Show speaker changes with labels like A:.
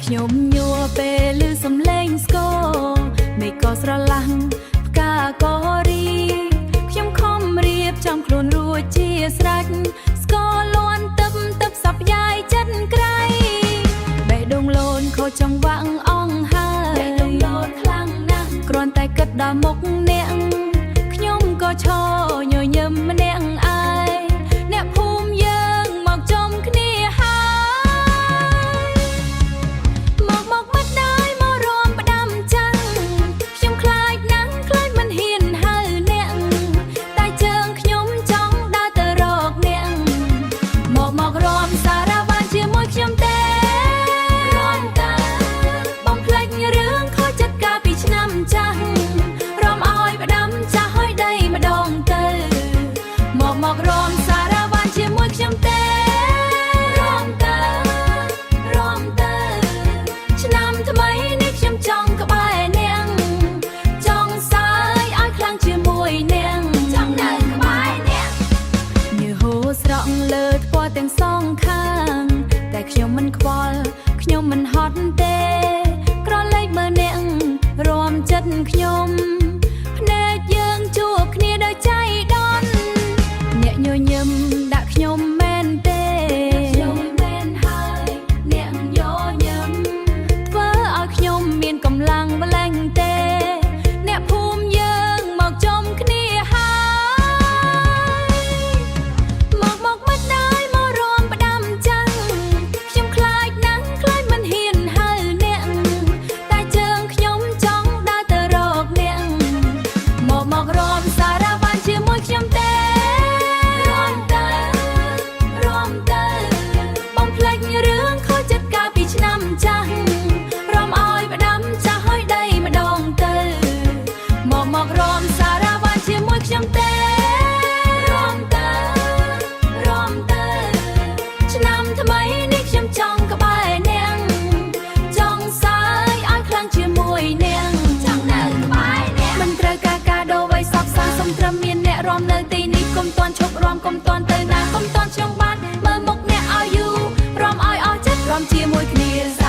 A: ខ្ញុំញ័រពេលឮសំឡេងស្គរមេឃក៏ស្រឡះផ្កាក៏រីខ្ញុំខំរៀបចំខ្លួនរួចជាស្រេចស្គរលាន់ទឹកសាប់យាយចិត្តក្រៃបេះដូងលូនខូចចង្វាក់អង្ហើយបេះដូងលូនខ្លាំងណាស់គ្រាន់តែគិតដល់មុខអ្នកខ្ញុំក៏ឈរញញឹមម្នាក់ឯងអ្នកភូមិយើងមកចុំគ្នាមកមិនដែរមករំផ្ដាំចាំងខ្ញុំខ្លាចណាស់ខ្លាចមិនហ៊ានហៅអ្នកតែជើងខ្ញុំចង់ដើរទៅរកអ្នកមករំសារ៉ាវ៉ាន់ជាមួយខ្ញុំទេរំតើបំភ្លេចរឿងខូចចិត្តកាលពីឆ្នាំចាស់រំឲ្យផ្ដាំចាស់ហើយដីម្ដងទៅមករំសារ៉ាវ៉ាន់ជាមួយខ្ញុំទេឆ្នាំថ្មីនេះខ្ញុំចង់ក្បែរអ្នកចង់សាយឲ្យខ្លាំងជាមួយអ្នកចង់នៅក្បែរអ្នកញើសហូរស្រក់លើថ្ពាល់ទាំងសងខាងតែខ្ញុំមិនខ្វល់ខ្ញុំមិនហត់ទេក្រឡេកមើលអ្នករំចិត្តខ្ញុំភ្នែកយើងជួបគ្នាដោយចៃដន្យអ្នកញញឹមដាក់ខ្ញុំមែនទេខ្ញុំមែនហើយអ្នកញញឹមខ្ញុំមានកម្លាំងម្លេងទេអ្នកភូមិយើងមកចុំគ្នាហើយមកមិនដែរមករំផ្ដាំចាំងខ្ញុំខ្លាចណាស់ខ្លាចមិនហ៊ានហៅអ្នកតែជើងខ្ញុំចង់ដើរទៅរកអ្នកមករំសារ៉ាវ៉ាន់ជាមួយខ្ញុំទេរំតើបំភ្លេចរឿងខូចចិត្តកាលពីឆ្នាំចាស់មករំសារ៉ាវ៉ាន់ជាមួយខ្ញុំទេរំតើឆ្នាំថ្មីនេះខ្ញុំចង់ក្បែរអ្នកចង់សាយឲ្យខ្លាំងជាមួយអ្នកចង់នៅក្បែរអ្នកមិនត្រូវការកាដូអ្វីសោកសាសុំត្រឹមមានអ្នករំនៅទីនេះកុំតន់ឈប់រំកុំតន់ទៅណាកុំតន់ចង់បានមើលមុខអ្នកឲ្យយូររំឲ្យអស់ចិត្តរំជាមួយគ្នា